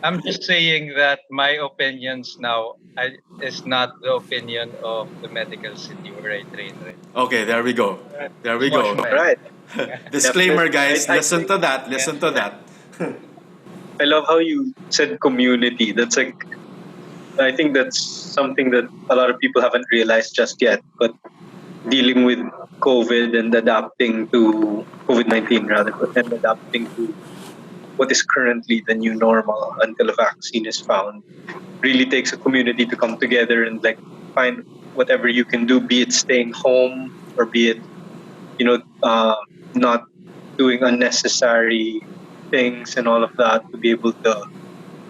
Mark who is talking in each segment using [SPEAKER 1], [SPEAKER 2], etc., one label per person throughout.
[SPEAKER 1] I'm just saying that my opinions now is not the opinion of the medical city where I train, right?
[SPEAKER 2] Okay, there we go. There we
[SPEAKER 1] It's much
[SPEAKER 2] go.
[SPEAKER 1] more.
[SPEAKER 3] Right.
[SPEAKER 2] Disclaimer,
[SPEAKER 3] Definitely.
[SPEAKER 2] guys.
[SPEAKER 3] I
[SPEAKER 2] Listen
[SPEAKER 3] think
[SPEAKER 2] to that.
[SPEAKER 1] Yeah.
[SPEAKER 2] Listen to that.
[SPEAKER 3] I love how you said community. That's like I think that's something that a lot of people haven't realized just yet. But dealing with COVID and adapting to COVID-19 rather, and adapting to what is currently the new normal until a vaccine is found, really takes a community to come together and like find whatever you can do, be it staying home or be it you know not doing unnecessary things and all of that to be able to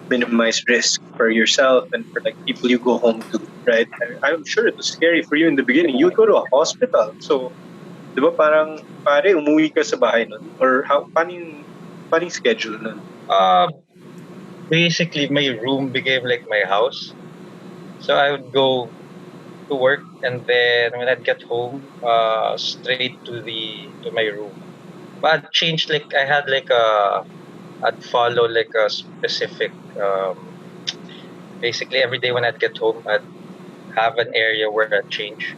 [SPEAKER 3] minimize risk for yourself and for like people you go home to, right? I'm sure it was scary for you in the beginning. You would go to a hospital, so di ba parang pare umuwi ka sa bahay nun? Or how paano yung schedule nun?
[SPEAKER 1] Uh, Basically, my room became like my house. So I would go to work, and then when I'd get home, straight to my room. But I'd change, like I had like I'd follow like a specific. Basically, every day when I'd get home, I'd have an area where I'd change.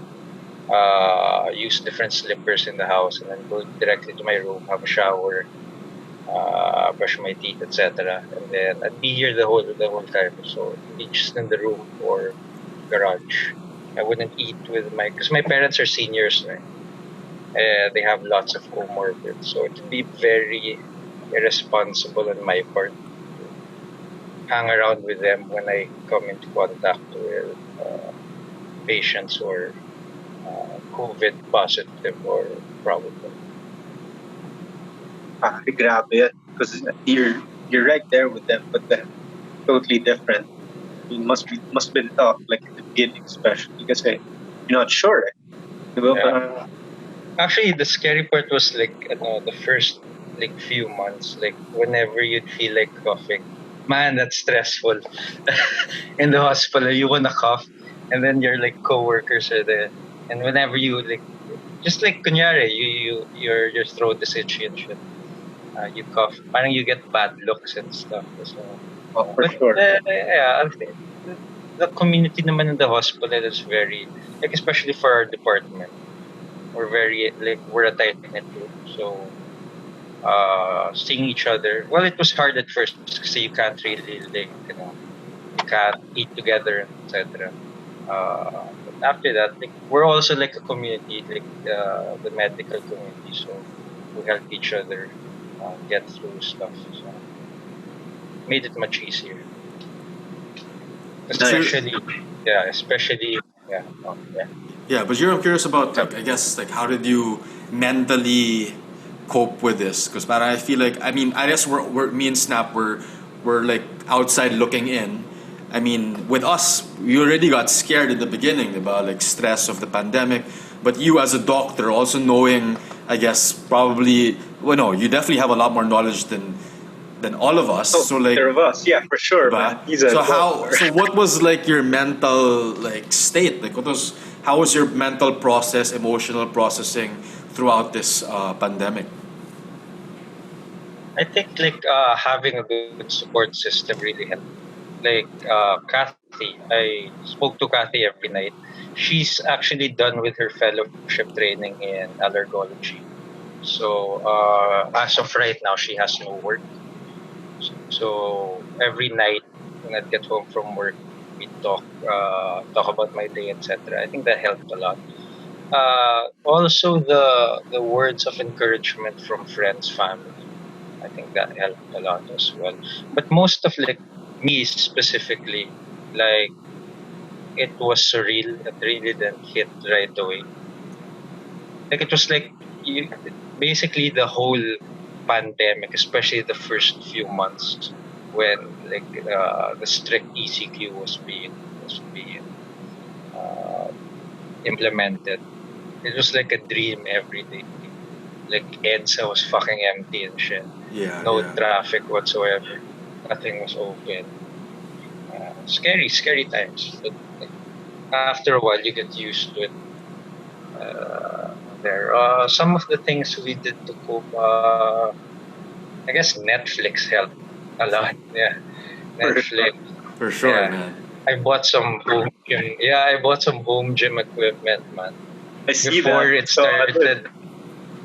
[SPEAKER 1] Use different slippers in the house, and then go directly to my room, have a shower, brush my teeth, etc. And then I'd be here the whole time. So I'd be just in the room or garage. I wouldn't eat with because my parents are seniors, right? They have lots of comorbids, so it would be very irresponsible on my part to hang around with them when I come into contact with patients who are COVID positive or probable.
[SPEAKER 3] Grabe yan. Because you're right there with them, but then totally different. It must been tough, like in the beginning, especially because you're not sure. Eh. Di ba?
[SPEAKER 1] Yeah.
[SPEAKER 3] Parang,
[SPEAKER 1] Actually, the scary part was like the first like few months, like whenever you'd feel like coughing. Man, that's stressful. In the hospital, you wanna cough, and then your like coworkers are there, and whenever you like, just like kunyari, your throat is itchy and shit. You cough, parang you get bad looks and stuff. So,
[SPEAKER 3] for
[SPEAKER 1] but
[SPEAKER 3] sure.
[SPEAKER 1] yeah, I think the community naman in the hospital is very like, especially for our department, we're very like we're a tight knit group. So seeing each other, well, it was hard at first because you can't really like you can't eat together, etc. But after that, like we're also like a community, like the medical community, so we help each other get through stuff. So made it much easier, especially especially yeah.
[SPEAKER 2] Yeah, but you're curious about like I guess like how did you mentally cope with this? Because I feel like I guess we're me and Snap we're like outside looking in. I mean, with us, we already got scared in the beginning about like stress of the pandemic. But you as a doctor, also knowing, I guess probably well, no, you definitely have a lot more knowledge than all of us.
[SPEAKER 3] Oh,
[SPEAKER 2] So like,
[SPEAKER 3] there of us, yeah, for sure,
[SPEAKER 2] diba?
[SPEAKER 3] man. He's a
[SPEAKER 2] So
[SPEAKER 3] doctor.
[SPEAKER 2] what was like your mental like state? Like how was your mental process, emotional processing throughout this pandemic?
[SPEAKER 1] I think like having a good support system really helped. Like Kathy, I spoke to Kathy every night. She's actually done with her fellowship training in allergology. So as of right now, she has no work. So every night when I'd get home from work, we talk about my day, etc. I think that helped a lot. Also, the words of encouragement from friends, family. I think that helped a lot as well. But most of like me specifically, like it was surreal. It really didn't hit right away. Like it was like you, basically the whole pandemic, especially the first few months when like the strict ECQ was being uh, implemented. It was like a dream every day. Like EDSA was fucking empty and shit.
[SPEAKER 2] Yeah,
[SPEAKER 1] No
[SPEAKER 2] yeah.
[SPEAKER 1] traffic whatsoever. Nothing was open. Scary times. But like, after a while, you get used to it. There some of the things we did to cope. I guess Netflix helped a lot. Yeah, Netflix.
[SPEAKER 2] For sure,
[SPEAKER 1] Yeah.
[SPEAKER 2] man.
[SPEAKER 1] I bought some home gym. Yeah, I bought some home gym equipment, man.
[SPEAKER 3] I see
[SPEAKER 1] Before
[SPEAKER 3] that.
[SPEAKER 1] it
[SPEAKER 3] So,
[SPEAKER 1] started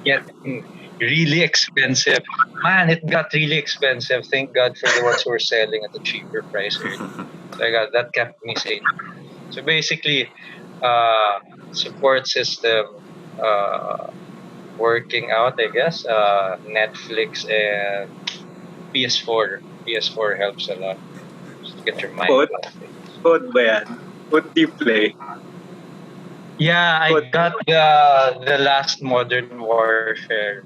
[SPEAKER 1] getting really expensive. Man, it got really expensive. Thank God for the ones who were selling at a cheaper price early. So I got that kept me sane. So basically, uh, support system, uh, working out, I guess. Netflix and PS4. PS4 helps a lot. Just to get your mind
[SPEAKER 3] code,
[SPEAKER 1] off things.
[SPEAKER 3] code ba yan? What do you play?
[SPEAKER 1] Yeah, I
[SPEAKER 3] Code.
[SPEAKER 1] got the last Modern Warfare.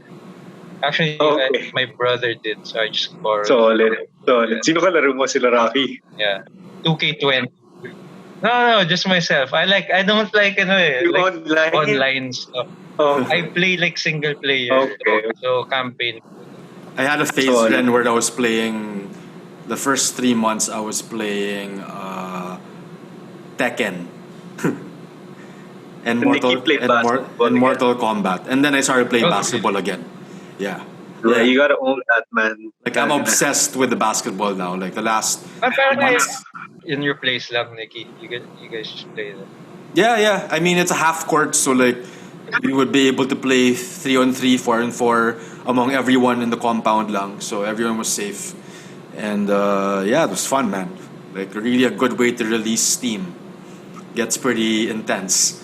[SPEAKER 1] Actually, my
[SPEAKER 3] Okay.
[SPEAKER 1] brother did, so I just borrowed it from
[SPEAKER 3] Solid.
[SPEAKER 1] him.
[SPEAKER 3] Solid. Sino ka laro mo? Sila Rocky?
[SPEAKER 1] Yeah, 2K20. No, no, just myself. I don't like
[SPEAKER 3] Yung
[SPEAKER 1] like
[SPEAKER 3] online?
[SPEAKER 1] online stuff. I
[SPEAKER 3] Okay.
[SPEAKER 1] play like single player,
[SPEAKER 3] Okay.
[SPEAKER 1] so campaign.
[SPEAKER 2] I had a phase
[SPEAKER 3] Solid.
[SPEAKER 2] then where I was playing. The first 3 months I was playing Tekken and
[SPEAKER 3] Nikki played basketball again.
[SPEAKER 2] Mortal Kombat, and then I started playing
[SPEAKER 1] Oh,
[SPEAKER 2] basketball again. Yeah,
[SPEAKER 3] Yeah, you gotta own that, man.
[SPEAKER 2] like I'm obsessed with the basketball now. Like the last
[SPEAKER 1] parang
[SPEAKER 2] months.
[SPEAKER 1] in your place lang, Nikki. You guys just play that.
[SPEAKER 2] Yeah. I mean, it's a half court, so like we would be able to play 3-on-3, 4-on-4 among everyone in the compound lang. So everyone was safe, and yeah, it was fun, man. Like really a good way to release steam. Gets pretty intense.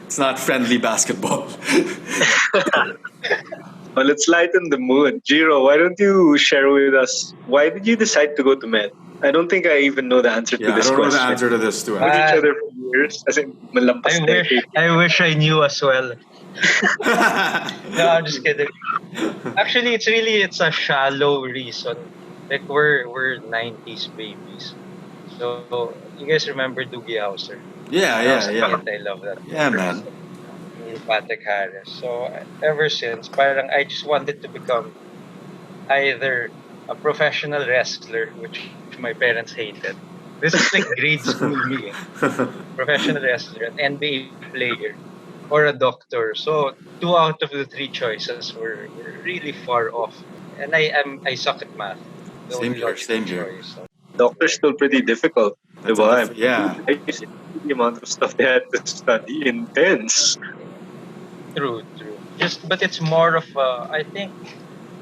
[SPEAKER 2] It's not friendly basketball.
[SPEAKER 3] Well, let's lighten the mood. Jiro, why don't you share with us why did you decide to go to Med? I don't think I even know the answer to
[SPEAKER 2] Yeah, I
[SPEAKER 3] this
[SPEAKER 2] don't know the
[SPEAKER 3] question.
[SPEAKER 2] answer to this too.
[SPEAKER 3] We've known each
[SPEAKER 1] Ah,
[SPEAKER 3] other for years. As in, malampas decade.
[SPEAKER 1] I wish I knew as well. No, I'm just kidding. Actually, it's a shallow reason. Like we're 90s babies. So you guys remember Doogie Howser?
[SPEAKER 2] Yeah,
[SPEAKER 1] When I was
[SPEAKER 2] yeah,
[SPEAKER 1] a
[SPEAKER 2] yeah.
[SPEAKER 1] kid, I love that.
[SPEAKER 2] Yeah, man.
[SPEAKER 1] Neil Patrick Harris. So ever since, parang I just wanted to become either a professional wrestler, which my parents hated. This is like grade school me. Professional wrestler, an NBA player, or a doctor. So two out of the three choices were really far off. And I suck at math. The
[SPEAKER 2] Same
[SPEAKER 1] only
[SPEAKER 2] here,
[SPEAKER 1] logical
[SPEAKER 2] same here.
[SPEAKER 1] choice. So,
[SPEAKER 3] Doctor's still pretty difficult.
[SPEAKER 2] That's
[SPEAKER 3] Diba?
[SPEAKER 2] yeah.
[SPEAKER 3] I used to see the amount of stuff they had to study intense.
[SPEAKER 1] true, true. Just but it's more of I think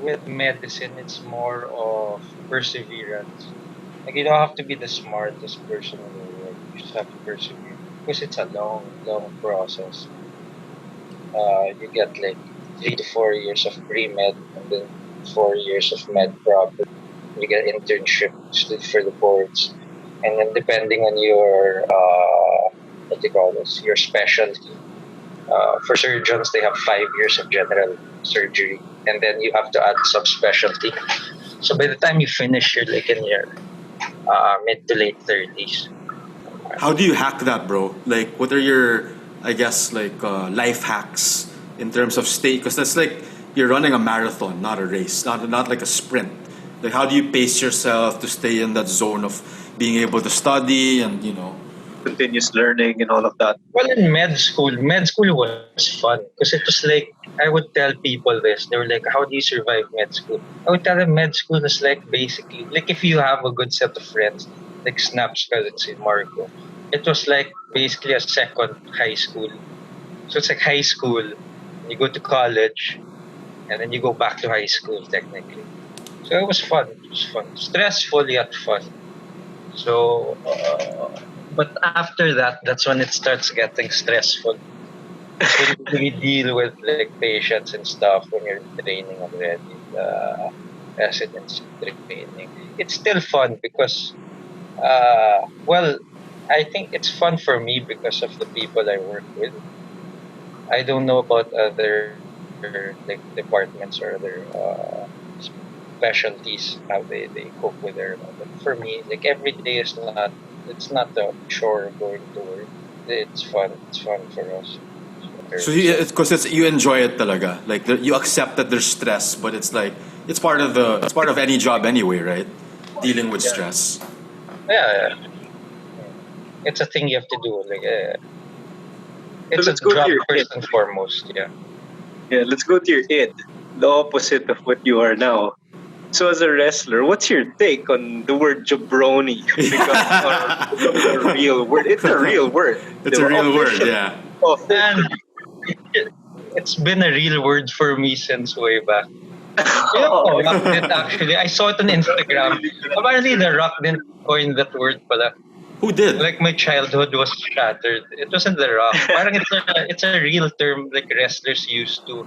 [SPEAKER 1] with medicine it's more of perseverance. Like you don't have to be the smartest person in the world. You just have to persevere because it's a long, long process. You get like 3 to 4 years of pre-med and then 4 years of med proper. You get internship for the boards, and then depending on your what do you call this, your specialty. For surgeons, they have 5 years of general surgery, and then you have to add subspecialty. So by the time you finish, you're like in your mid to late 30s.
[SPEAKER 2] How do you hack that, bro? Like, what are your, I guess, like life hacks in terms of stay? Because that's like you're running a marathon, not a race, not like a sprint. Like, how do you pace yourself to stay in that zone of being able to study and
[SPEAKER 3] Continuous learning and all of that.
[SPEAKER 1] Well, in med school was fun because it was like I would tell people this. They were like, "How do you survive med school?" I would tell them med school is like basically like if you have a good set of friends, like Snaps cousins in Marco. It was like basically a second high school. So it's like high school, you go to college, and then you go back to high school technically. So it was fun. It was fun, stressful yet fun. So, but after that, that's when it starts getting stressful. So you deal with like patients and stuff when you're training already, residency training. It's still fun because, well, I think it's fun for me because of the people I work with. I don't know about other like departments or other specialties how they cope with their. But for me, like every day is not. It's not a chore going to work. It's fun. It's fun for us.
[SPEAKER 2] So because it's you enjoy it talaga. Like you accept that there's stress, but it's like it's part of any job anyway, right? Dealing with stress.
[SPEAKER 1] Yeah, it's a thing you have to do. Like, it's
[SPEAKER 3] let's
[SPEAKER 1] a
[SPEAKER 3] go to
[SPEAKER 1] job
[SPEAKER 3] your id.
[SPEAKER 1] first and foremost. Yeah.
[SPEAKER 3] Yeah, let's go to your id. The opposite of what you are now. So as a wrestler, what's your take on the word jabroni becoming a real word? It's a real word.
[SPEAKER 2] It's a real word,
[SPEAKER 3] Officially.
[SPEAKER 2] yeah.
[SPEAKER 1] And
[SPEAKER 3] Officially.
[SPEAKER 1] it's been a real word for me since way back. You know,
[SPEAKER 3] Oh,
[SPEAKER 1] Rock did actually. I saw it on Instagram. Apparently, the Rock didn't coin that word pala.
[SPEAKER 2] Who did?
[SPEAKER 1] Like my childhood was shattered. It wasn't the Rock. Parang it's a real term like wrestlers used to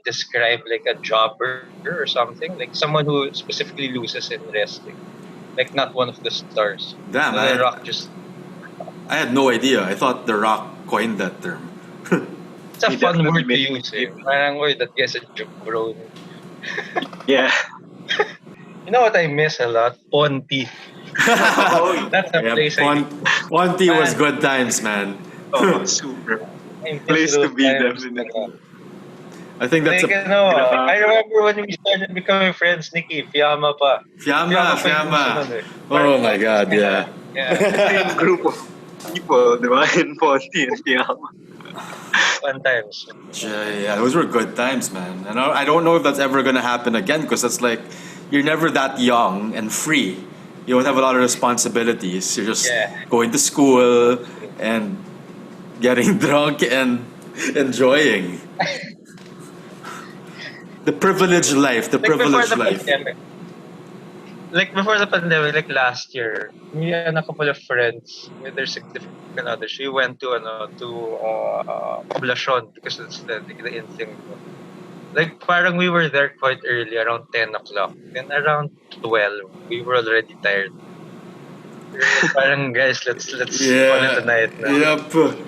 [SPEAKER 1] describe like a jobber or something, like someone who specifically loses in wrestling, like not one of the stars. So
[SPEAKER 2] Damn,
[SPEAKER 1] the Rock just
[SPEAKER 2] I had no idea. I thought The Rock coined that term.
[SPEAKER 1] it's a
[SPEAKER 3] he
[SPEAKER 1] fun
[SPEAKER 3] definitely
[SPEAKER 1] word to
[SPEAKER 3] made
[SPEAKER 1] use.
[SPEAKER 3] it.
[SPEAKER 1] Parang word that gets a jabroni.
[SPEAKER 3] Yeah.
[SPEAKER 1] You know what I miss a lot? Ponti.
[SPEAKER 3] Oh,
[SPEAKER 1] That's a
[SPEAKER 2] Yeah,
[SPEAKER 1] place I
[SPEAKER 2] Ponty was
[SPEAKER 1] man.
[SPEAKER 2] good times, man.
[SPEAKER 3] oh, super.
[SPEAKER 1] I miss
[SPEAKER 3] Place to
[SPEAKER 1] those
[SPEAKER 3] be,
[SPEAKER 1] times.
[SPEAKER 3] definitely.
[SPEAKER 2] I think that's
[SPEAKER 1] Like,
[SPEAKER 2] a
[SPEAKER 1] I remember when we started becoming friends, Nikki, Fiamma pa.
[SPEAKER 2] Fiamma,
[SPEAKER 1] Fiamma pa yung uso
[SPEAKER 2] Fiamma.
[SPEAKER 1] nun eh.
[SPEAKER 2] Oh my god, yeah.
[SPEAKER 1] Yeah,
[SPEAKER 3] Same group of people, di ba? In Ponti and Tiama.
[SPEAKER 1] fun times.
[SPEAKER 2] Yeah, those were good times, man. And I don't know if that's ever gonna happen again because that's like you're never that young and free. You don't have a lot of responsibilities. You're just
[SPEAKER 1] Yeah.
[SPEAKER 2] going to school and getting drunk and enjoying the privileged life. The
[SPEAKER 1] Like before
[SPEAKER 2] privileged
[SPEAKER 1] the
[SPEAKER 2] life.
[SPEAKER 1] pandemic. Like before the pandemic, like last year, me and a couple of friends with their significant others, we went to Poblacion because it's the in thing. Like parang we were there quite early, around 10 o'clock. Then around 12, we were already tired. We were like, parang guys, let's call it a
[SPEAKER 2] Yeah.
[SPEAKER 1] night now.
[SPEAKER 2] Yep.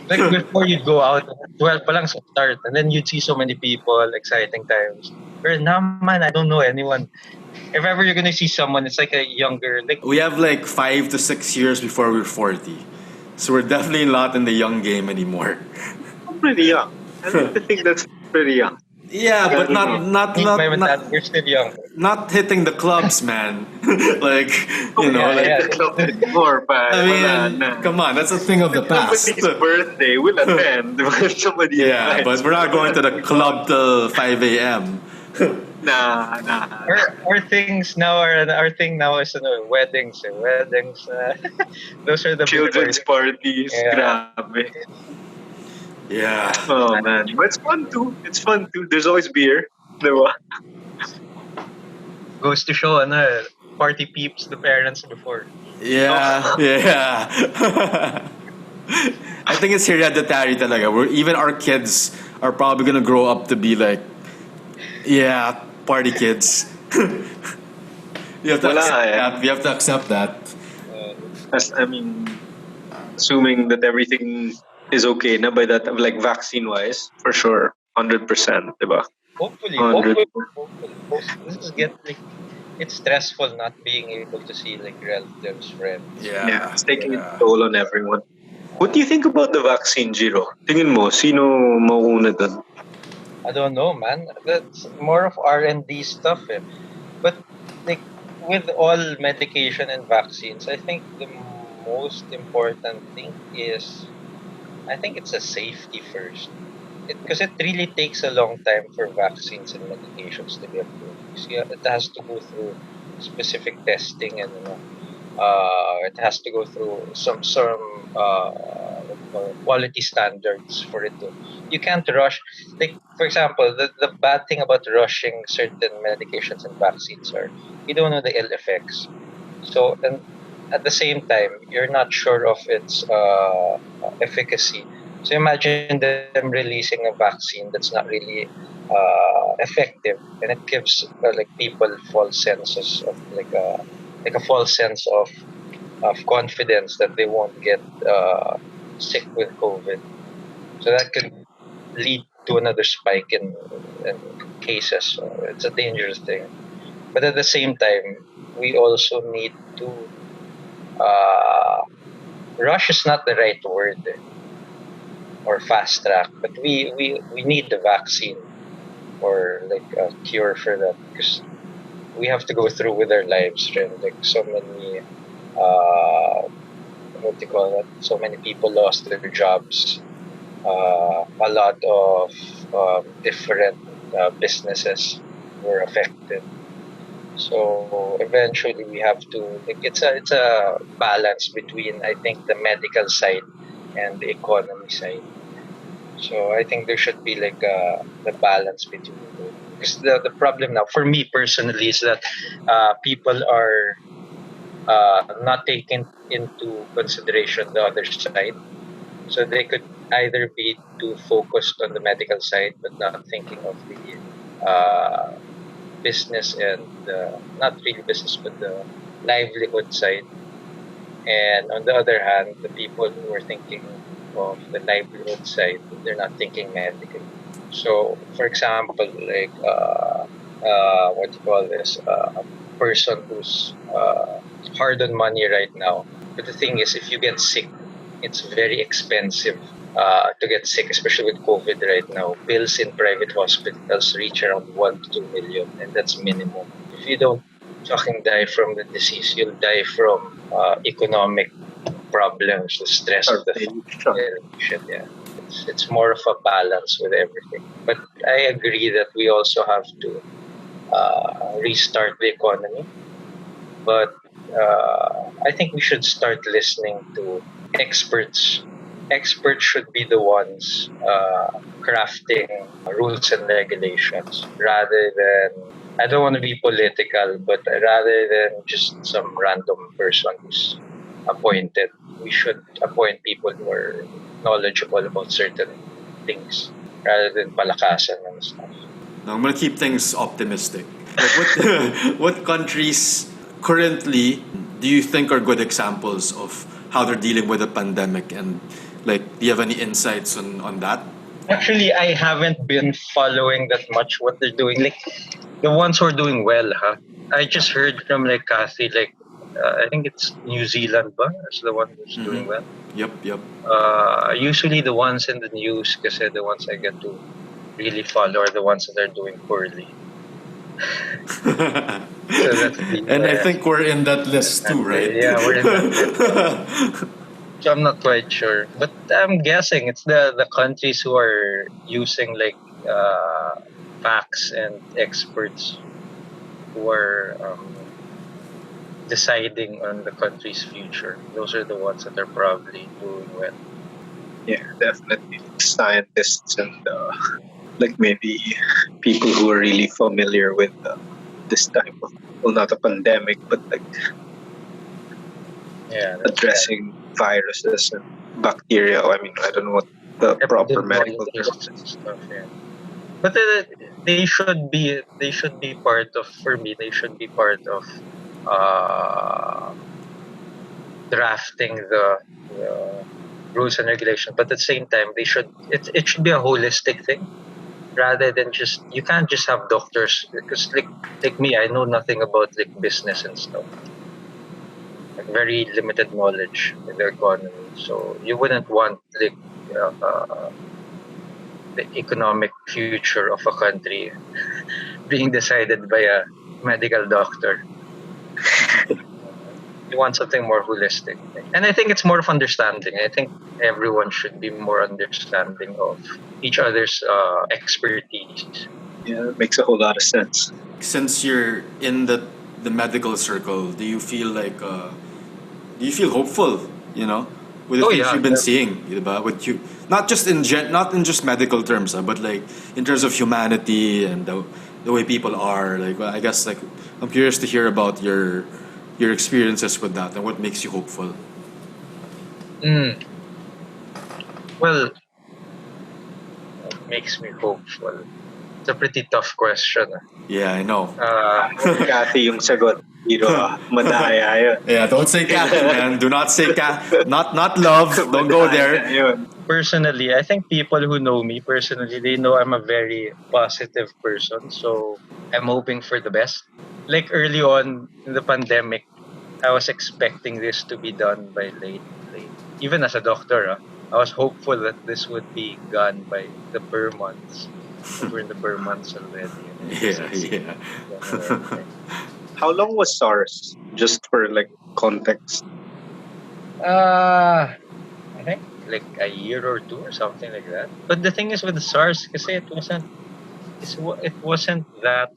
[SPEAKER 1] Like before you'd go out, 12 pa lang sa start, and then you'd see so many people, exciting times. But now, man, I don't know anyone. If ever you're gonna see someone, it's like a younger, like
[SPEAKER 2] We have like 5 to 6 years before we're 40. So we're definitely not in the young game anymore.
[SPEAKER 3] Pretty young. I like to think that's pretty young.
[SPEAKER 2] Yeah, but not not
[SPEAKER 1] me,
[SPEAKER 2] not
[SPEAKER 1] my dad,
[SPEAKER 2] not
[SPEAKER 1] we're still young.
[SPEAKER 2] not hitting the clubs, man. like
[SPEAKER 3] Oh,
[SPEAKER 1] Yeah,
[SPEAKER 3] in
[SPEAKER 1] yeah.
[SPEAKER 3] the club anymore, pa.
[SPEAKER 2] I
[SPEAKER 3] Wala
[SPEAKER 2] mean,
[SPEAKER 3] na.
[SPEAKER 2] come on, that's a thing of the past.
[SPEAKER 3] Somebody's birthday, we'll attend. Somebody
[SPEAKER 2] Yeah,
[SPEAKER 3] invites.
[SPEAKER 2] but we're not going to the club till 5 a.m.
[SPEAKER 3] Nah.
[SPEAKER 1] Our things now are our thing now is weddings. Weddings. Those are the big
[SPEAKER 3] Children's
[SPEAKER 1] parties.
[SPEAKER 3] parties,
[SPEAKER 1] Yeah.
[SPEAKER 3] grabe.
[SPEAKER 2] Yeah.
[SPEAKER 3] Oh man, but it's fun too. It's fun too. There's always beer, diba?
[SPEAKER 1] Goes to show, party peeps the parents before.
[SPEAKER 2] Yeah, yeah. I think it's hereditary talaga. Even our kids are probably gonna grow up to be like, yeah, party kids. You have to
[SPEAKER 3] Wala
[SPEAKER 2] accept
[SPEAKER 3] eh.
[SPEAKER 2] that. We have to accept that.
[SPEAKER 3] I mean, assuming that everything is okay na by that, like vaccine wise, for sure, 100%, diba?
[SPEAKER 1] Hopefully,
[SPEAKER 3] 100.
[SPEAKER 1] this is get like it's stressful not being able to see like relatives, friends.
[SPEAKER 3] Yeah, it's taking a
[SPEAKER 2] Yeah.
[SPEAKER 3] toll on everyone. What do you think about the vaccine, Jiro? Tingin mo, sino mauna dun?
[SPEAKER 1] I don't know, man. That's more of R&D stuff. But like with all medication and vaccines, I think the most important thing is I think it's a safety first. Because it really takes a long time for vaccines and medications to be approved. So yeah, it has to go through specific testing and it has to go through what do you call it, quality standards for it to. You can't rush. Like for example, the bad thing about rushing certain medications and vaccines are you don't know the ill effects. So and at the same time, you're not sure of its efficacy. So imagine them releasing a vaccine that's not really effective, and it gives like people false senses of like a false sense of confidence that they won't get sick with COVID. So that could lead to another spike in cases. So it's a dangerous thing. But at the same time, we also need to uh, rush is not the right word or fast track, but we need the vaccine or like a cure for that because we have to go through with our lives, right? Like so many what do you call that? So many people lost their jobs. A lot of different businesses were affected. So eventually we have to, like, it's a balance between, I think, the medical side and the economy side. So I think there should be like the balance between both. Because the problem now for me personally is that people are not taking into consideration the other side. So they could either be too focused on the medical side but not thinking of the business and not really business but the livelihood side. And on the other hand, the people who are thinking of the livelihood side, they're not thinking medically. So, for example, like what do you call this? A person who's hard on money right now. But the thing is, if you get sick, it's very expensive to get sick, especially with COVID right now. Bills in private hospitals reach around 1 to 2 million, and that's minimum. If you don't fucking die from the disease, you'll die from economic problems, the stress of the shit. Yeah, it's more of a balance with everything. But I agree that we also have to restart the economy. But I think we should start listening to experts. Experts should be the ones crafting rules and regulations rather than, I don't want to be political, but rather than just some random person who's appointed. We should appoint people who are knowledgeable about certain things rather than palakasan and stuff.
[SPEAKER 2] Now, I'm gonna keep things optimistic. Like what what countries currently do you think are good examples of how they're dealing with the pandemic, and like do you have any insights on that?
[SPEAKER 1] Actually, I haven't been following that much what they're doing. Like the ones who are doing well, huh? I just heard from like Kathy, like I think it's New Zealand, but is the one who's doing well.
[SPEAKER 2] Yep.
[SPEAKER 1] Usually the ones in the news, kasi the ones I get to really follow are the ones that are doing poorly. So that's the,
[SPEAKER 2] And I think we're in that list too, right?
[SPEAKER 1] Yeah, we're in that list. So I'm not quite sure, but I'm guessing it's the countries who are using like facts and experts who are deciding on the country's future. Those are the ones that are probably doing well.
[SPEAKER 3] Yeah, definitely scientists and like maybe people who are really familiar with this type of, well, not a pandemic, but like addressing viruses and bacteria. I mean, I don't know what the proper medical term is.
[SPEAKER 1] Stuff, yeah. But they should be part of, for me, they should be part of drafting the rules and regulations. But at the same time, it should be a holistic thing rather than just, you can't just have doctors, because like me, I know nothing about like business and stuff. Like very limited knowledge in the economy. So you wouldn't want like the economic future of a country being decided by a medical doctor. You want something more holistic. And I think it's more of understanding. I think everyone should be more understanding of each other's expertise.
[SPEAKER 3] Yeah, it makes a whole lot of sense.
[SPEAKER 2] Since you're in the medical circle, do you feel like do you feel hopeful? You know, with the things you've been seeing, diba? With you, not just not in just medical terms, but like in terms of humanity and the way people are. Like, well, I guess like I'm curious to hear about your experiences with that and what makes you hopeful.
[SPEAKER 1] Well, what makes me hopeful? It's a pretty tough question.
[SPEAKER 2] Yeah, I know.
[SPEAKER 3] Kathy yung sagot. Jiro, madaya yun.
[SPEAKER 2] Yeah, don't say Kathy, man. Do not say not love. Don't go there.
[SPEAKER 1] Personally, I think people who know me personally, they know I'm a very positive person. So I'm hoping for the best. Like early on in the pandemic, I was expecting this to be done by late. Even as a doctor, I was hopeful that this would be gone by the Burr months. We're in the Burr months already.
[SPEAKER 2] Yeah.
[SPEAKER 3] How long was SARS? Just for like context.
[SPEAKER 1] I think like a year or two or something like that. But the thing is with the SARS, kasi it wasn't that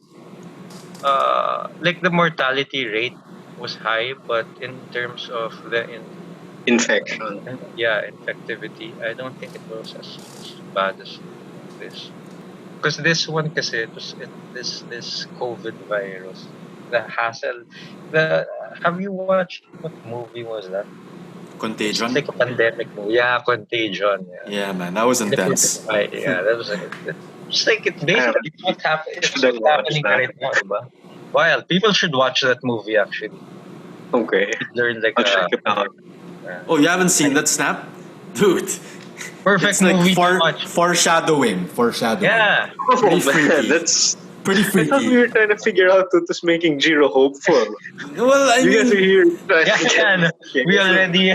[SPEAKER 1] like the mortality rate was high, but in terms of the
[SPEAKER 3] Infection.
[SPEAKER 1] infectivity, I don't think it was as bad as this. Because this one, kasi this COVID virus, the hassle. The Have you watched what movie was that? It's like a
[SPEAKER 2] Contagion.
[SPEAKER 1] pandemic movie. Yeah, Contagion. Yeah.
[SPEAKER 2] Yeah, man, that was
[SPEAKER 1] The
[SPEAKER 2] intense.
[SPEAKER 1] Yeah, that was it's like it's
[SPEAKER 3] I
[SPEAKER 1] basically
[SPEAKER 3] haven't.
[SPEAKER 1] it's
[SPEAKER 3] Should I
[SPEAKER 1] what's
[SPEAKER 3] watch
[SPEAKER 1] happening
[SPEAKER 3] that?
[SPEAKER 1] right now, diba? Wild. People should watch that movie actually.
[SPEAKER 3] Okay.
[SPEAKER 1] You'd learn like
[SPEAKER 3] I'll check it out.
[SPEAKER 2] Oh, you haven't seen
[SPEAKER 1] like,
[SPEAKER 2] that snap, dude?
[SPEAKER 1] perfect
[SPEAKER 2] It's like
[SPEAKER 1] movie to watch.
[SPEAKER 2] foreshadowing, foreshadowing.
[SPEAKER 1] Yeah.
[SPEAKER 3] Oh
[SPEAKER 2] Pretty
[SPEAKER 3] man,
[SPEAKER 2] freaky.
[SPEAKER 3] that's.
[SPEAKER 2] Pretty
[SPEAKER 3] I thought we
[SPEAKER 2] freaky.
[SPEAKER 3] were trying to figure out what was making Jiro hopeful.
[SPEAKER 2] Well, I
[SPEAKER 3] You guys are
[SPEAKER 2] mean,
[SPEAKER 3] here trying
[SPEAKER 1] Yeah,
[SPEAKER 3] to get
[SPEAKER 1] yeah.
[SPEAKER 3] me
[SPEAKER 1] No, we
[SPEAKER 3] scared.
[SPEAKER 1] already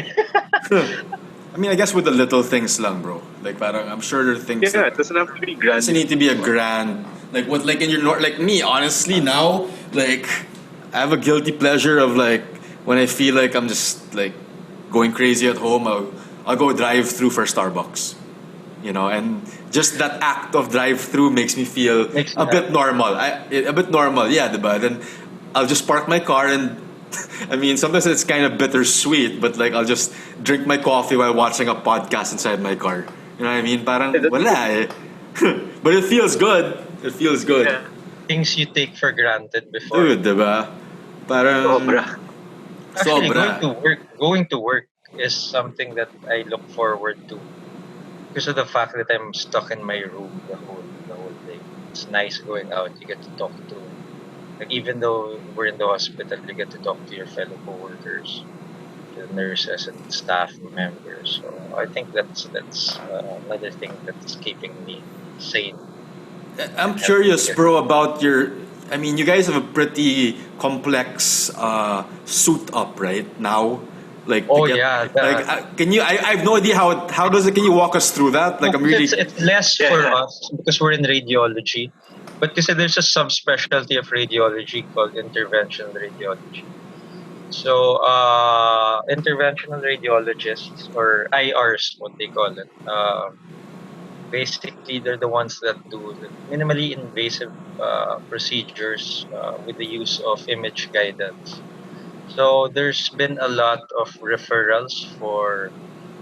[SPEAKER 2] I mean, I guess with the little things lang, bro. Like, parang, I'm sure there are things
[SPEAKER 3] Yeah,
[SPEAKER 2] that
[SPEAKER 3] it doesn't have to be
[SPEAKER 2] doesn't need to be a grand, like what, like in your like me. Honestly, now, like, I have a guilty pleasure of like when I feel like I'm just like going crazy at home. I'll go drive through for Starbucks, and just that act of drive through makes me feel
[SPEAKER 1] makes
[SPEAKER 2] a
[SPEAKER 1] you
[SPEAKER 2] bit
[SPEAKER 1] happy.
[SPEAKER 2] normal. A bit normal, yeah, diba? Then I'll just park my car and I mean, sometimes it's kind of bittersweet, but like I'll just drink my coffee while watching a podcast inside my car. You know what I mean?
[SPEAKER 3] Yeah,
[SPEAKER 2] Parang
[SPEAKER 3] that's
[SPEAKER 2] wala
[SPEAKER 3] good.
[SPEAKER 2] eh. But it feels good. It feels good.
[SPEAKER 3] Yeah.
[SPEAKER 1] Things you take for granted before.
[SPEAKER 2] Dude, diba? Parang
[SPEAKER 3] Sobra.
[SPEAKER 1] Actually,
[SPEAKER 2] sobra.
[SPEAKER 1] going to work is something that I look forward to because of the fact that I'm stuck in my room the whole day. It's nice going out. You get to talk to, like, even though we're in the hospital, you get to talk to your fellow coworkers, the nurses and staff members. So I think that's another thing that's keeping me sane and
[SPEAKER 2] I'm
[SPEAKER 1] healthy.
[SPEAKER 2] curious, bro, about your. I mean, you guys have a pretty complex suit up right now. Like to
[SPEAKER 1] Oh
[SPEAKER 2] get,
[SPEAKER 1] yeah,
[SPEAKER 2] like, can you? I have no idea how does it. Can you walk us through that? Like, I'm
[SPEAKER 1] it's
[SPEAKER 2] really.
[SPEAKER 1] it's less for
[SPEAKER 3] Yeah.
[SPEAKER 1] us because we're in radiology, but kasi there's a subspecialty of radiology called interventional radiology. So, interventional radiologists or IRs, what they call it, basically they're the ones that do the minimally invasive procedures with the use of image guidance. So there's been a lot of referrals for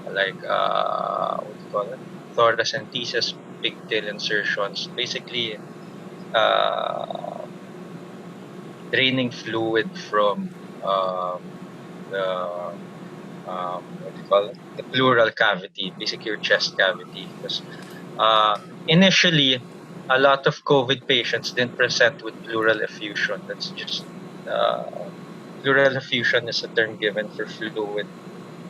[SPEAKER 1] like what do you call it, thoracentesis, pigtail insertions, basically uh, draining fluid from the what do you call it, the pleural cavity, basically your chest cavity, because uh, initially a lot of COVID patients didn't present with pleural effusion. That's just uh, pleural effusion is a term given for fluid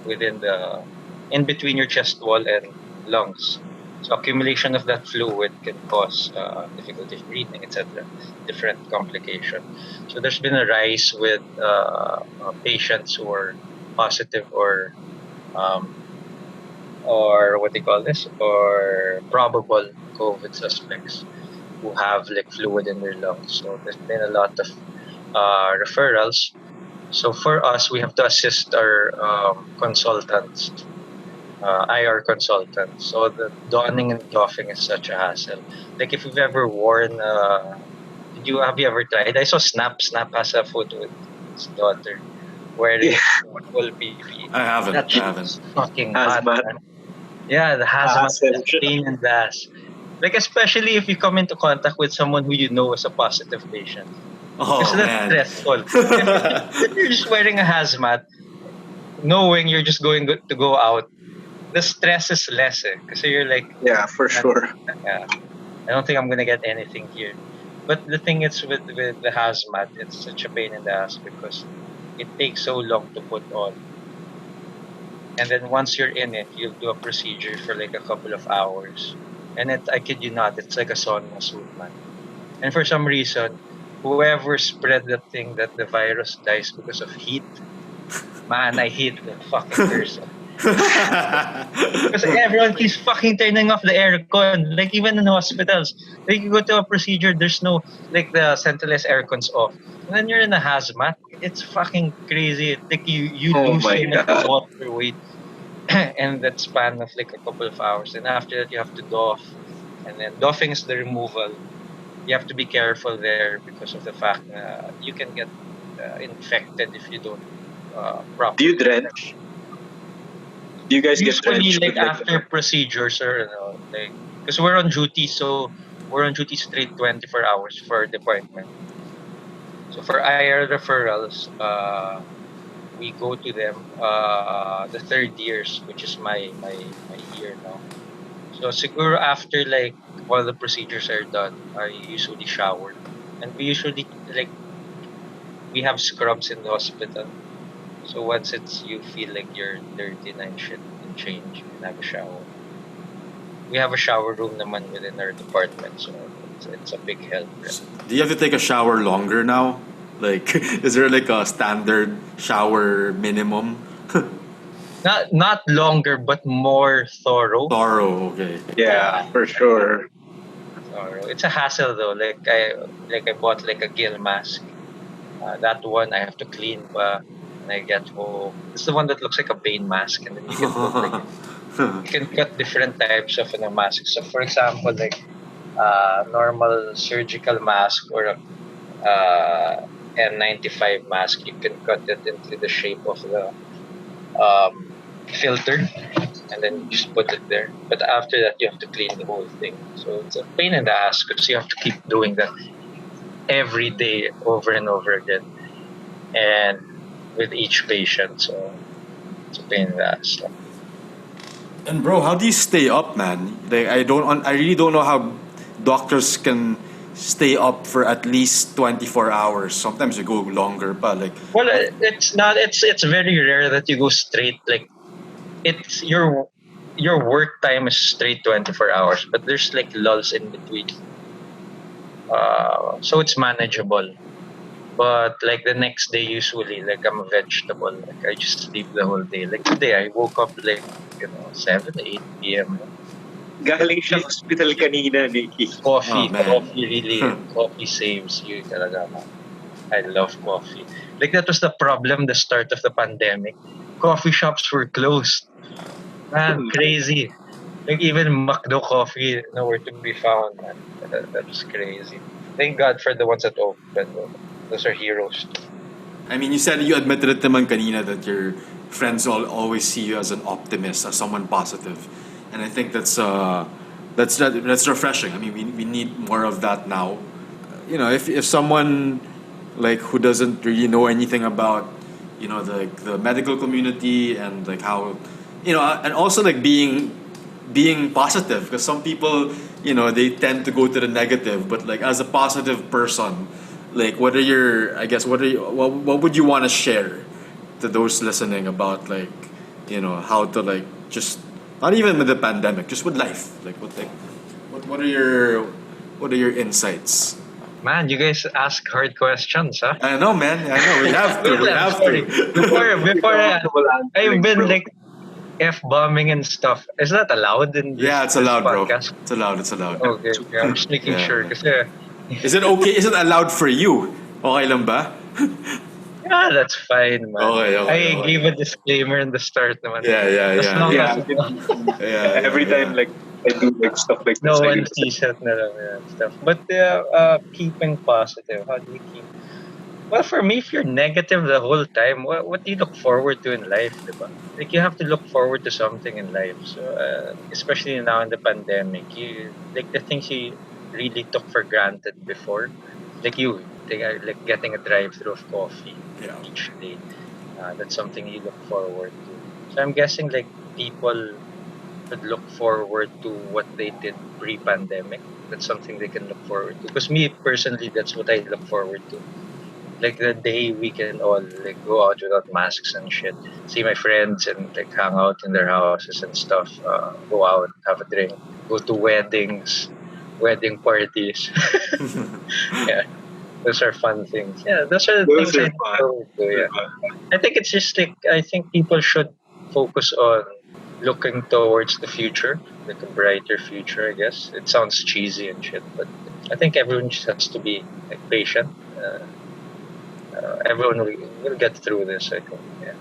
[SPEAKER 1] within the in between your chest wall and lungs. So accumulation of that fluid can cause difficulty of breathing, etc., different complication. So there's been a rise with patients who are positive um, or what they call this, or probable COVID suspects who have like fluid in their lungs. So there's been a lot of referrals. So for us, we have to assist our consultants, IR consultants. So the donning and doffing is such a hassle. Like if you've ever worn, have you ever tried? I saw Snap has a photo with his daughter wearing
[SPEAKER 3] Yeah.
[SPEAKER 1] full PPE.
[SPEAKER 2] I haven't.
[SPEAKER 1] That
[SPEAKER 2] I
[SPEAKER 1] shit
[SPEAKER 2] haven't.
[SPEAKER 1] is fucking hot,
[SPEAKER 3] Hazmat.
[SPEAKER 1] man. Yeah, the hazmat is
[SPEAKER 3] Hassle.
[SPEAKER 1] a pain in the ass. Like especially if you come into contact with someone who you know is a positive patient. Because
[SPEAKER 2] Oh
[SPEAKER 1] that's
[SPEAKER 2] man.
[SPEAKER 1] stressful. If you're just wearing a hazmat, knowing you're just to go out, the stress is less because you're like,
[SPEAKER 3] Yeah, for
[SPEAKER 1] "Man,
[SPEAKER 3] sure.
[SPEAKER 1] yeah, I don't think I'm gonna get anything here." But the thing is with the hazmat, it's such a pain in the ass because it takes so long to put on. And then once you're in it, you'll do a procedure for like a couple of hours. And I kid you not, it's like a sauna suit, man. And for some reason, whoever spread the thing that the virus dies because of heat, man, I hate that fucking person. Because everyone keeps fucking turning off the aircon. Like even in hospitals, like you go to a procedure, there's no like the centralized aircon's off. And then you're in a hazmat. It's fucking crazy. Like you
[SPEAKER 3] Oh
[SPEAKER 1] lose
[SPEAKER 3] my
[SPEAKER 1] so much
[SPEAKER 3] god.
[SPEAKER 1] water weight in that span of like a couple of hours. And after that, you have to doff. And then doffing is the removal. you have to be careful there because of the fact that you can get infected if you don't
[SPEAKER 3] Do you
[SPEAKER 1] properly.
[SPEAKER 3] drench? Do you guys get
[SPEAKER 1] Usually,
[SPEAKER 3] drenched
[SPEAKER 1] like
[SPEAKER 3] with like
[SPEAKER 1] after procedures or like because we're on duty, so we're on duty straight 24 hours for department. So for IR referrals, we go to them the third years, which is my year now. So siguro after like all the procedures are done, I usually shower, and we usually like we have scrubs in the hospital. So once it's you feel like you're dirty and shit and change and have a shower. We have a shower room naman within our department, so it's a big help. Right?
[SPEAKER 2] Do you have to take a shower longer now? Like, is there like a standard shower minimum?
[SPEAKER 1] Not longer, but more thorough.
[SPEAKER 2] Thorough, okay.
[SPEAKER 3] yeah, for sure.
[SPEAKER 1] Thorough. It's a hassle though. Like I bought like a gill mask. That one I have to clean when I get home. It's the one that looks like a Bane mask, and then you can put like you can cut different types of masks. So for example, like normal surgical mask or a N95 mask, you can cut it into the shape of the filter, and then you just put it there. But after that, you have to clean the whole thing. So it's a pain in the ass because you have to keep doing that every day over and over again, and with each patient. So it's a pain in the ass.
[SPEAKER 2] And bro, how do you stay up, man? Like, I really don't know how doctors can stay up for at least 24 hours. Sometimes you go longer, but like,
[SPEAKER 1] Well, it's not. It's very rare that you go straight. Like it's your work time is straight 24 hours, but there's like lulls in between. So it's manageable. But like the next day, usually, like I'm a vegetable. Like I just sleep the whole day. Like today, I woke up like 7 8 p.m.
[SPEAKER 3] Galing siya hospital kanina, Nikki.
[SPEAKER 2] oh man.
[SPEAKER 1] Coffee saves you talaga. I love coffee. Like that was the problem the start of the pandemic. Coffee shops were closed. Man, crazy. Like even McDo coffee nowhere to be found, man. That was crazy. Thank God for the ones that opened. Though. Those are heroes.
[SPEAKER 2] I mean, you said you admitted it naman kanina that your friends all always see you as an optimist, as someone positive, and I think that's refreshing. I mean, we need more of that now. You know, if someone like who doesn't really know anything about the medical community and like how and also like being positive because some people they tend to go to the negative, but like as a positive person, like what are your I guess what would you want to share to those listening about like how to like just not even with the pandemic, just with life, like what are your insights?
[SPEAKER 1] Man, you guys ask hard questions, huh?
[SPEAKER 2] I know, man. I know. We have to. We
[SPEAKER 1] Well, I'm
[SPEAKER 2] have
[SPEAKER 1] sorry. Before I've been
[SPEAKER 3] bro.
[SPEAKER 1] like F bombing and stuff. Is that allowed in
[SPEAKER 2] Yeah, it's
[SPEAKER 1] this
[SPEAKER 2] allowed, bro.
[SPEAKER 1] podcast?
[SPEAKER 2] It's allowed. It's allowed.
[SPEAKER 1] Okay, yeah, I'm just making
[SPEAKER 2] Yeah,
[SPEAKER 1] sure
[SPEAKER 2] yeah.
[SPEAKER 1] because
[SPEAKER 2] Is it okay? Is it allowed for you? Okay lang ba?
[SPEAKER 1] yeah, that's fine, man.
[SPEAKER 2] Okay, okay,
[SPEAKER 1] I
[SPEAKER 2] okay.
[SPEAKER 1] gave a disclaimer in the start, naman.
[SPEAKER 2] Yeah, yeah,
[SPEAKER 1] As
[SPEAKER 2] yeah,
[SPEAKER 1] long
[SPEAKER 2] yeah.
[SPEAKER 1] as
[SPEAKER 2] Yeah,
[SPEAKER 3] Every
[SPEAKER 2] yeah,
[SPEAKER 3] time
[SPEAKER 2] yeah.
[SPEAKER 3] like I do like stuff like this,
[SPEAKER 1] no
[SPEAKER 3] I
[SPEAKER 1] one
[SPEAKER 3] get
[SPEAKER 1] sees it na lang, yeah, stuff. But keeping positive, how do you keep? Well, for me, if you're negative the whole time, what do you look forward to in life, diba? Like you have to look forward to something in life. So, especially now in the pandemic, you like the things you really took for granted before, like like getting a drive-through of coffee
[SPEAKER 2] Yeah.
[SPEAKER 1] each day. That's something you look forward to. So I'm guessing like people should look forward to what they did pre-pandemic. That's something they can look forward to. Because me personally, that's what I look forward to. Like the day we can all like go out without masks and shit, see my friends and like hang out in their houses and stuff. Go out, have a drink, go to weddings, wedding parties. Yeah, those are fun things. Yeah, those are the
[SPEAKER 3] those
[SPEAKER 1] things I
[SPEAKER 3] are
[SPEAKER 1] look
[SPEAKER 3] fun.
[SPEAKER 1] forward to.
[SPEAKER 3] Those
[SPEAKER 1] Yeah.
[SPEAKER 3] are fun.
[SPEAKER 1] I think it's just like I think people should focus on looking towards the future, like a brighter future. I guess it sounds cheesy and shit, but I think everyone just has to be like patient. Everyone will get through this. I think. Yeah,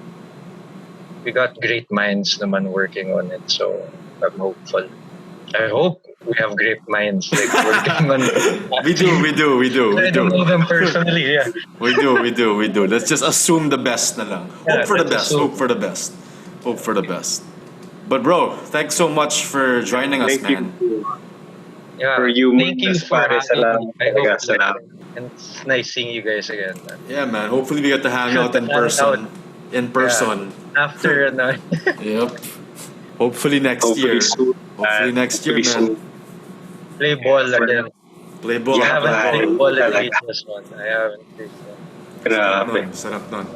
[SPEAKER 1] we got great minds, naman working on it, so I'm hopeful. I hope we have great minds, like working on.
[SPEAKER 2] We do.
[SPEAKER 1] I don't know them personally. Yeah,
[SPEAKER 2] We do. Let's just assume the best na lang. Hope for the
[SPEAKER 1] let's
[SPEAKER 2] best.
[SPEAKER 1] assume.
[SPEAKER 2] Hope for the best. Hope for the best. But bro, thanks so much for joining us,
[SPEAKER 3] Thank you
[SPEAKER 2] man.
[SPEAKER 1] Yeah,
[SPEAKER 3] for you.
[SPEAKER 1] thank you for
[SPEAKER 3] Pare,
[SPEAKER 1] having me.
[SPEAKER 3] salamat
[SPEAKER 1] I hope
[SPEAKER 3] talaga, salamat.
[SPEAKER 1] and it's nice seeing you guys again. Man.
[SPEAKER 2] Yeah, man. Hopefully we get to hang
[SPEAKER 1] Should
[SPEAKER 2] out in
[SPEAKER 1] hang out.
[SPEAKER 2] person. In person.
[SPEAKER 1] After
[SPEAKER 2] Yep. Hopefully next
[SPEAKER 3] Hopefully
[SPEAKER 2] year.
[SPEAKER 3] soon.
[SPEAKER 2] Hopefully next year,
[SPEAKER 3] Hopefully
[SPEAKER 2] man.
[SPEAKER 3] soon.
[SPEAKER 1] play ball again.
[SPEAKER 2] Play ball.
[SPEAKER 1] I
[SPEAKER 3] Yeah,
[SPEAKER 1] haven't
[SPEAKER 3] bye.
[SPEAKER 1] played ball in
[SPEAKER 3] Talaga.
[SPEAKER 1] ages, man. I haven't played ball.
[SPEAKER 2] Sarap
[SPEAKER 3] Grabe.
[SPEAKER 2] nun. Sarap nun.